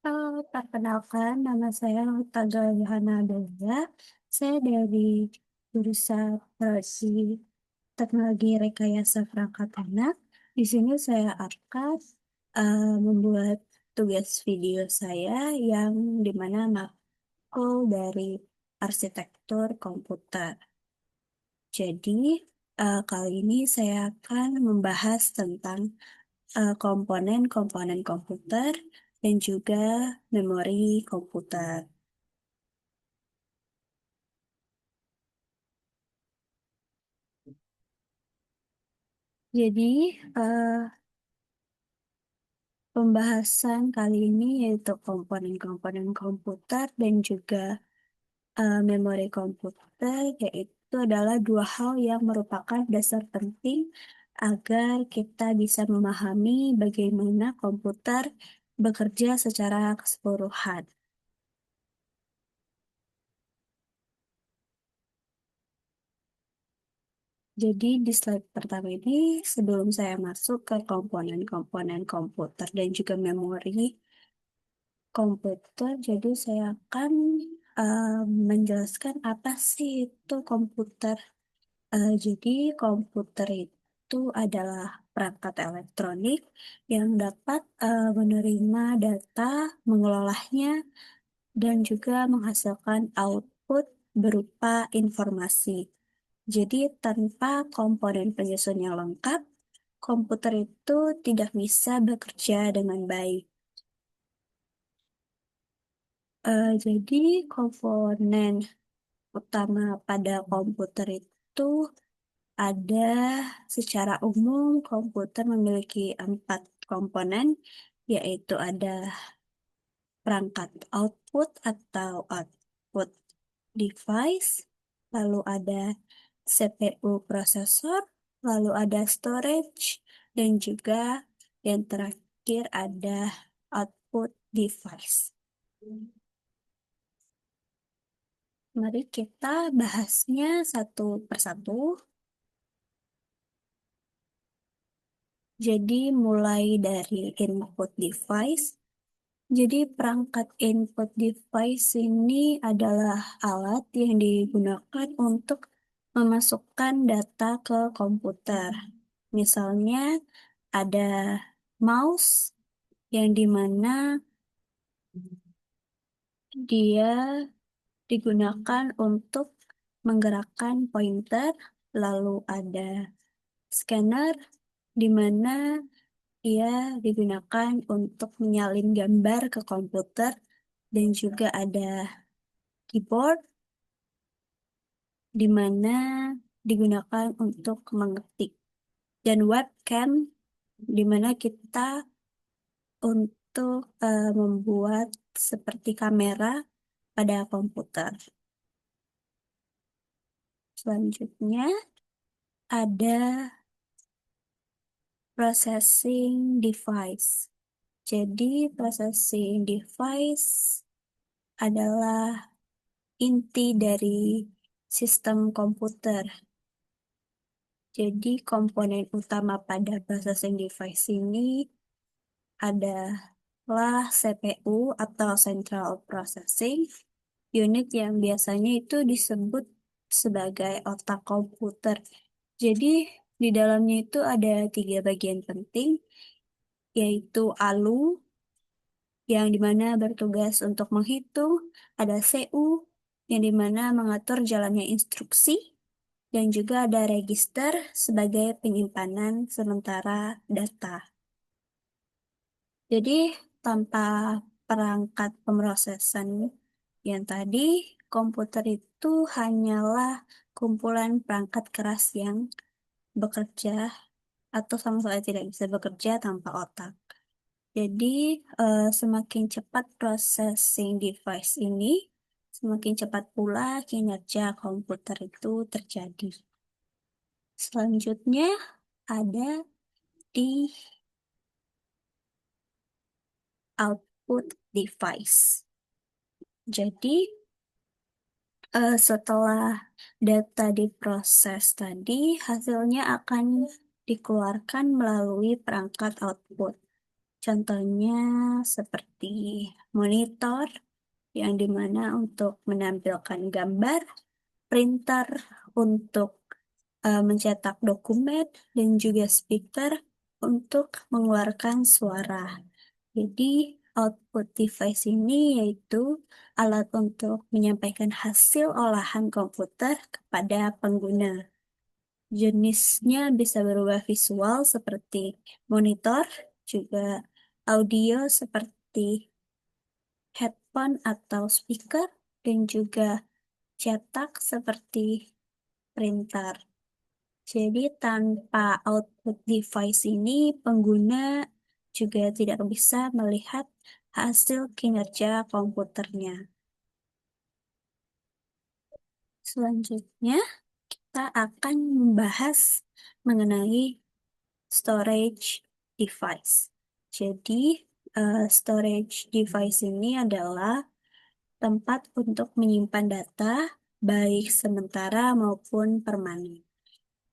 Perkenalkan, nama saya Taga Yohana Daulia. Saya dari jurusan Prodi Teknologi Rekayasa Perangkat Anak. Di sini saya akan membuat tugas video saya yang dimana makul dari arsitektur komputer. Jadi, kali ini saya akan membahas tentang komponen-komponen komputer dan juga memori komputer. Jadi, eh, pembahasan kali ini yaitu komponen-komponen komputer dan juga memori komputer, yaitu adalah dua hal yang merupakan dasar penting agar kita bisa memahami bagaimana komputer bekerja secara keseluruhan. Jadi di slide pertama ini, sebelum saya masuk ke komponen-komponen komputer dan juga memori komputer, jadi saya akan eh, menjelaskan apa sih itu komputer. Jadi komputer itu adalah perangkat elektronik yang dapat menerima data, mengelolanya, dan juga menghasilkan output berupa informasi. Jadi tanpa komponen penyusun yang lengkap, komputer itu tidak bisa bekerja dengan baik. Jadi komponen utama pada komputer itu ada secara umum komputer memiliki empat komponen, yaitu ada perangkat output atau output device, lalu ada CPU prosesor, lalu ada storage, dan juga yang terakhir ada output device. Mari kita bahasnya satu persatu. Jadi mulai dari input device. Jadi perangkat input device ini adalah alat yang digunakan untuk memasukkan data ke komputer. Misalnya ada mouse yang dimana dia digunakan untuk menggerakkan pointer, lalu ada scanner di mana ia digunakan untuk menyalin gambar ke komputer, dan juga ada keyboard di mana digunakan untuk mengetik, dan webcam di mana kita untuk membuat seperti kamera pada komputer. Selanjutnya ada processing device. Jadi processing device adalah inti dari sistem komputer. Jadi komponen utama pada processing device ini adalah CPU atau Central Processing Unit yang biasanya itu disebut sebagai otak komputer. Jadi di dalamnya itu ada tiga bagian penting, yaitu ALU yang dimana bertugas untuk menghitung, ada CU yang dimana mengatur jalannya instruksi, dan juga ada register sebagai penyimpanan sementara data. Jadi tanpa perangkat pemrosesan yang tadi, komputer itu hanyalah kumpulan perangkat keras yang bekerja atau sama sekali tidak bisa bekerja tanpa otak. Jadi, semakin cepat processing device ini, semakin cepat pula kinerja komputer itu terjadi. Selanjutnya ada di output device. Jadi, setelah data diproses tadi, hasilnya akan dikeluarkan melalui perangkat output. Contohnya seperti monitor yang dimana untuk menampilkan gambar, printer untuk mencetak dokumen, dan juga speaker untuk mengeluarkan suara. Jadi, output device ini yaitu alat untuk menyampaikan hasil olahan komputer kepada pengguna. Jenisnya bisa berubah visual seperti monitor, juga audio seperti headphone atau speaker, dan juga cetak seperti printer. Jadi tanpa output device ini, pengguna juga tidak bisa melihat hasil kinerja komputernya. Selanjutnya, kita akan membahas mengenai storage device. Jadi, storage device ini adalah tempat untuk menyimpan data, baik sementara maupun permanen.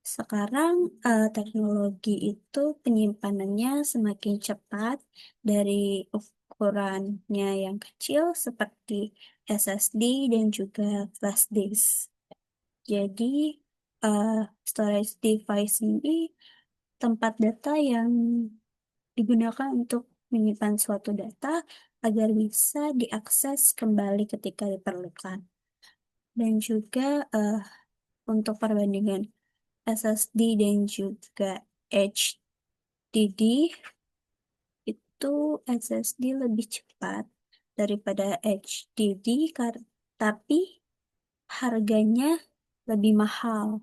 Sekarang teknologi itu penyimpanannya semakin cepat dari ukurannya yang kecil seperti SSD dan juga flash disk. Jadi eh, storage device ini tempat data yang digunakan untuk menyimpan suatu data agar bisa diakses kembali ketika diperlukan. Dan juga untuk perbandingan SSD dan juga HDD, itu SSD lebih cepat daripada HDD, tapi harganya lebih mahal.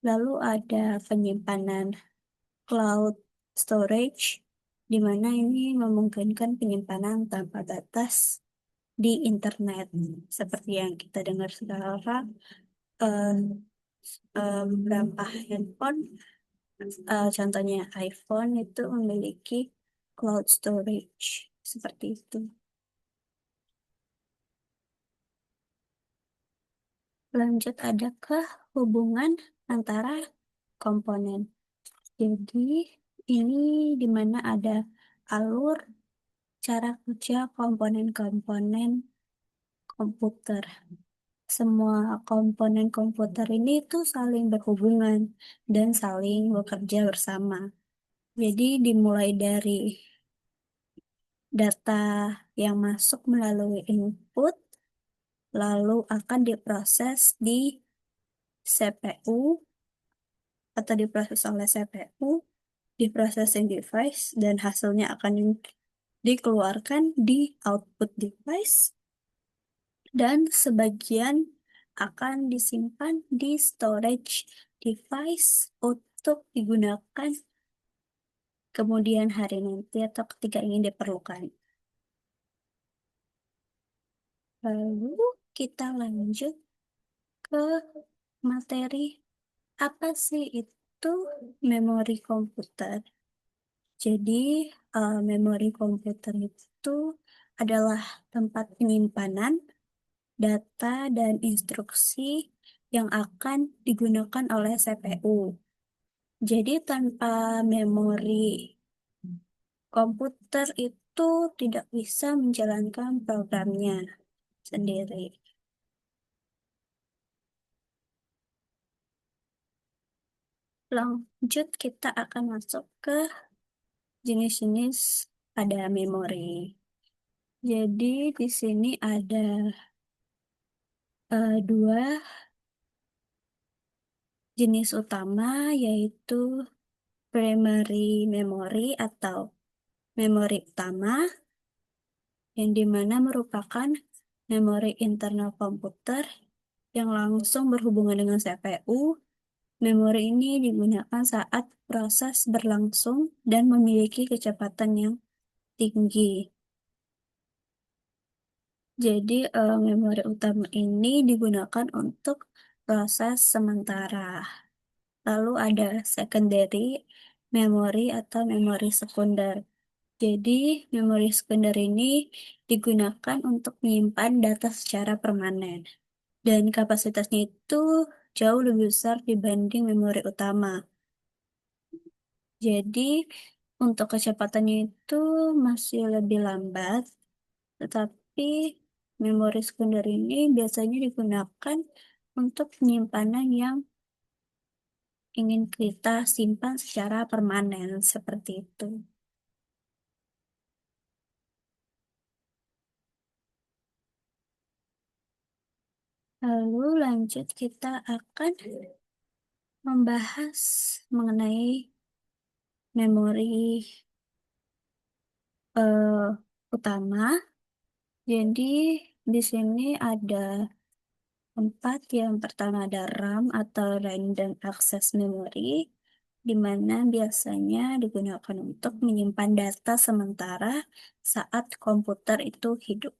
Lalu ada penyimpanan cloud storage, di mana ini memungkinkan penyimpanan tanpa batas di internet. Seperti yang kita dengar sekarang, eh, beberapa handphone, contohnya iPhone itu memiliki cloud storage seperti itu. Lanjut, adakah hubungan antara komponen? Jadi ini di mana ada alur cara kerja komponen-komponen komputer. Semua komponen komputer ini tuh saling berhubungan dan saling bekerja bersama. Jadi dimulai dari data yang masuk melalui input, lalu akan diproses di CPU atau diproses oleh CPU, di processing device, dan hasilnya akan dikeluarkan di output device, dan sebagian akan disimpan di storage device untuk digunakan kemudian hari nanti atau ketika ingin diperlukan. Lalu kita lanjut ke materi, apa sih itu memori komputer. Jadi, memori komputer itu adalah tempat penyimpanan data dan instruksi yang akan digunakan oleh CPU. Jadi, tanpa memori komputer itu tidak bisa menjalankan programnya sendiri. Lanjut, kita akan masuk ke jenis-jenis pada memori. Jadi di sini ada dua jenis utama, yaitu primary memory atau memori utama, yang dimana merupakan memori internal komputer yang langsung berhubungan dengan CPU. Memori ini digunakan saat proses berlangsung dan memiliki kecepatan yang tinggi. Jadi, memori utama ini digunakan untuk proses sementara. Lalu ada secondary memory atau memori sekunder. Jadi, memori sekunder ini digunakan untuk menyimpan data secara permanen. Dan kapasitasnya itu jauh lebih besar dibanding memori utama. Jadi, Untuk kecepatannya itu masih lebih lambat, tetapi memori sekunder ini biasanya digunakan untuk penyimpanan yang ingin kita simpan secara permanen seperti itu. Lalu lanjut kita akan membahas mengenai memori eh, utama. Jadi di sini ada empat. Yang pertama ada RAM atau Random Access Memory, di mana biasanya digunakan untuk menyimpan data sementara saat komputer itu hidup.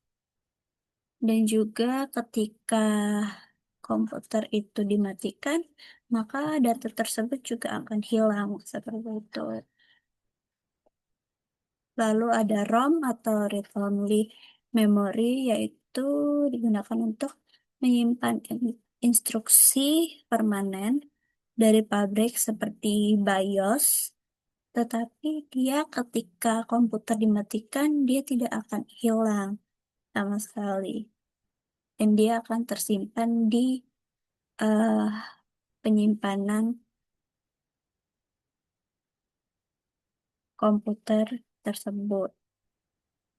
Dan juga ketika komputer itu dimatikan, maka data tersebut juga akan hilang seperti itu. Lalu ada ROM atau Read Only Memory, yaitu digunakan untuk menyimpan instruksi permanen dari pabrik seperti BIOS, tetapi dia ketika komputer dimatikan, dia tidak akan hilang sama sekali. Dan dia akan tersimpan di eh, penyimpanan komputer tersebut.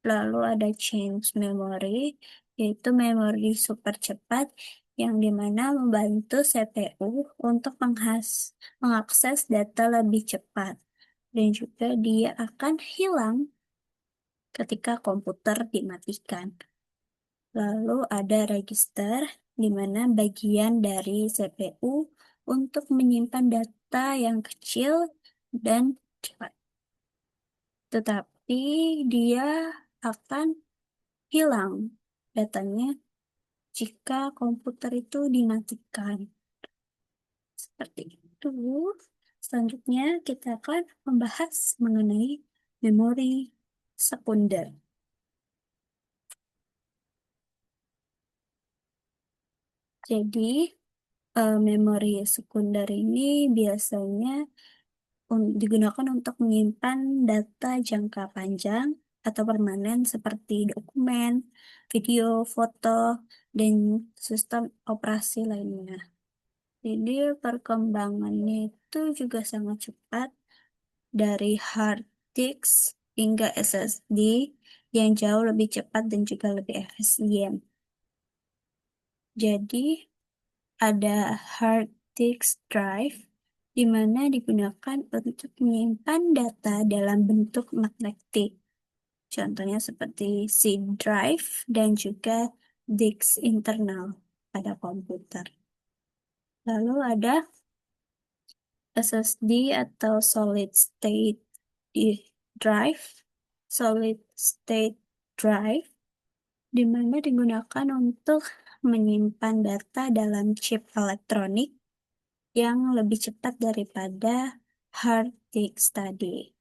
Lalu ada change memory, yaitu memori super cepat yang dimana membantu CPU untuk mengakses data lebih cepat. Dan juga dia akan hilang ketika komputer dimatikan. Lalu ada register, di mana bagian dari CPU untuk menyimpan data yang kecil dan cepat. Tetapi dia akan hilang datanya jika komputer itu dimatikan. Seperti itu. Selanjutnya kita akan membahas mengenai memori sekunder. Jadi, memori sekunder ini biasanya digunakan untuk menyimpan data jangka panjang atau permanen seperti dokumen, video, foto, dan sistem operasi lainnya. Jadi perkembangannya itu juga sangat cepat dari hard disk hingga SSD yang jauh lebih cepat dan juga lebih efisien. Jadi ada hard disk drive di mana digunakan untuk menyimpan data dalam bentuk magnetik. Contohnya seperti C drive dan juga disk internal pada komputer. Lalu ada SSD atau drive, solid state drive, di mana digunakan untuk menyimpan data dalam chip elektronik yang lebih cepat daripada hard disk tadi.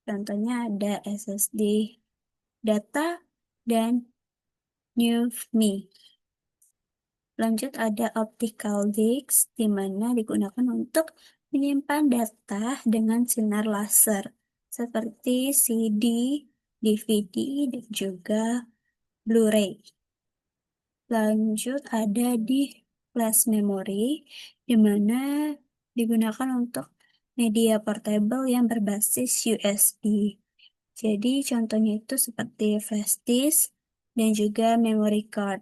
Contohnya ada SSD data dan NUVMe. Lanjut ada optical disc, di mana digunakan untuk menyimpan data dengan sinar laser, seperti CD, DVD, dan juga Blu-ray. Lanjut ada di flash memory, di mana digunakan untuk media portable yang berbasis USB. Jadi contohnya itu seperti flash disk dan juga memory card.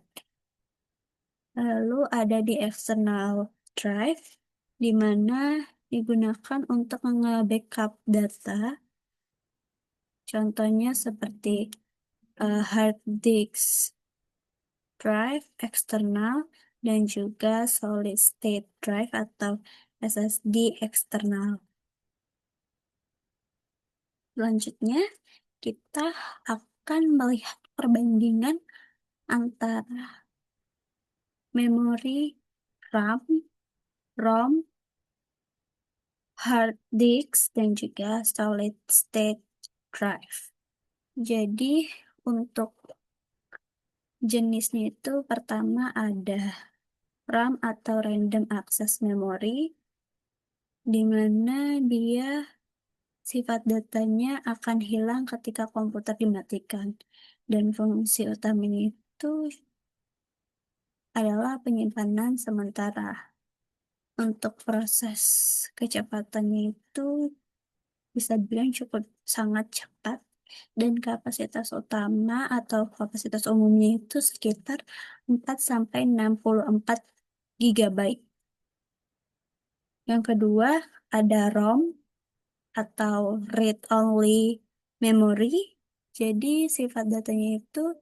Lalu ada di external drive, di mana digunakan untuk nge-backup data. Contohnya seperti hard disk drive eksternal dan juga solid state drive atau SSD eksternal. Selanjutnya, kita akan melihat perbandingan antara memori RAM, ROM, hard disk, dan juga solid state drive. Jadi untuk jenisnya itu pertama ada RAM atau Random Access Memory, di mana dia Sifat datanya akan hilang ketika komputer dimatikan. Dan fungsi utamanya itu adalah penyimpanan sementara. Untuk proses kecepatannya itu bisa dibilang cukup sangat cepat dan kapasitas utama atau kapasitas umumnya itu sekitar 4 sampai 64 gigabyte. Yang kedua ada ROM atau read only memory. Jadi sifat datanya itu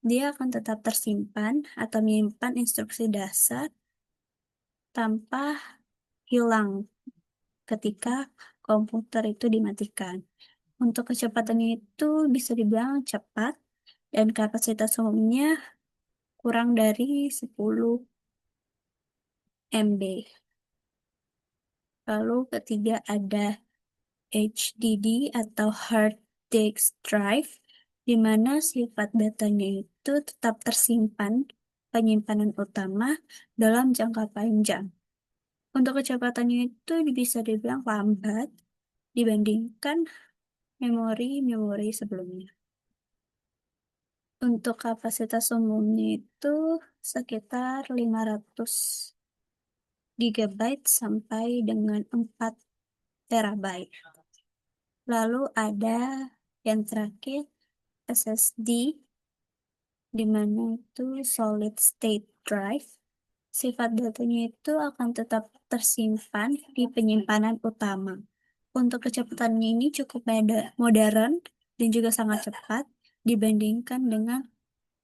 dia akan tetap tersimpan atau menyimpan instruksi dasar tanpa hilang ketika komputer itu dimatikan. Untuk kecepatannya itu bisa dibilang cepat dan kapasitas umumnya kurang dari 10 MB. Lalu ketiga ada HDD atau Hard Disk Drive, di mana sifat datanya itu tetap tersimpan penyimpanan utama dalam jangka panjang. Untuk kecepatannya itu bisa dibilang lambat dibandingkan memori-memori sebelumnya. Untuk kapasitas umumnya itu sekitar 500 gigabyte sampai dengan 4 terabyte. Lalu ada yang terakhir SSD, di mana itu solid state drive. Sifat datanya itu akan tetap tersimpan di penyimpanan utama. Untuk kecepatannya ini cukup modern dan juga sangat cepat dibandingkan dengan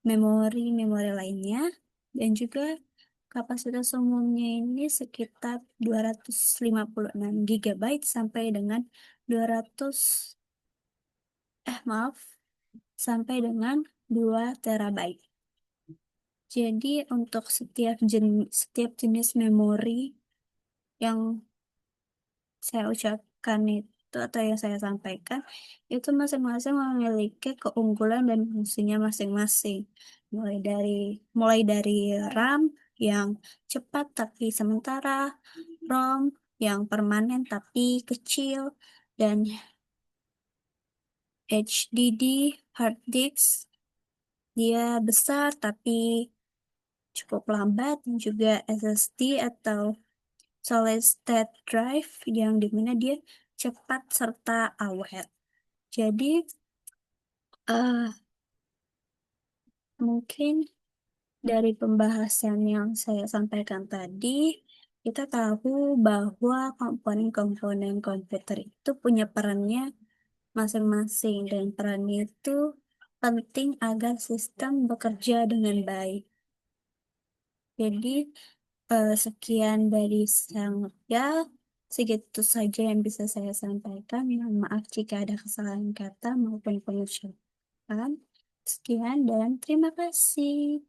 memori-memori lainnya, dan juga kapasitas umumnya ini sekitar 256 gigabyte sampai dengan 200 maaf sampai dengan 2 terabyte. Jadi untuk setiap jenis memori yang saya ucapkan itu atau yang saya sampaikan itu masing-masing memiliki keunggulan dan fungsinya masing-masing. Mulai dari mulai dari RAM yang cepat tapi sementara, ROM yang permanen tapi kecil, dan HDD hard disk dia besar tapi cukup lambat, dan juga SSD atau solid state drive yang dimana dia cepat serta awet. Jadi eh, mungkin dari pembahasan yang saya sampaikan tadi, kita tahu bahwa komponen-komponen komputer itu punya perannya masing-masing, dan perannya itu penting agar sistem bekerja dengan baik. Jadi sekian dari saya, segitu saja yang bisa saya sampaikan. Mohon maaf jika ada kesalahan kata maupun pengucapan. Sekian dan terima kasih.